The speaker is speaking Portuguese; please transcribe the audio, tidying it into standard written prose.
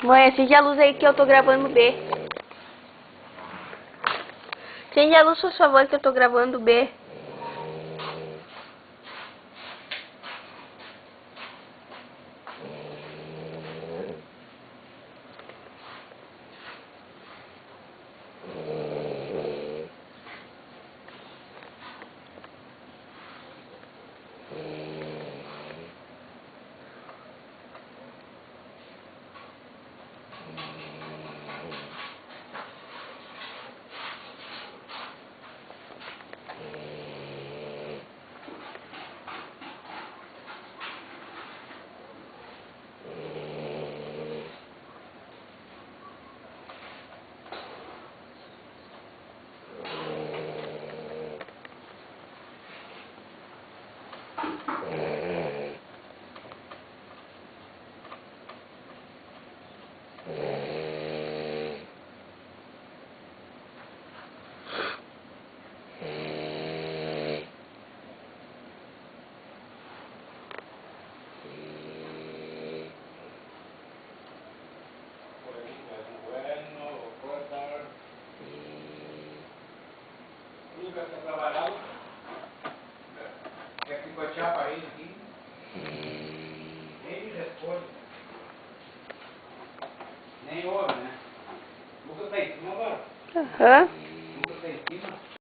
Mãe, acende a luz aí que eu tô gravando o B. Acende a luz, por favor, que eu tô gravando o B. Nunca tinha trabalhado. Quer picotear a parede aqui? Nem me responde. Nem ouve, né? Nunca tá em cima agora. Aham.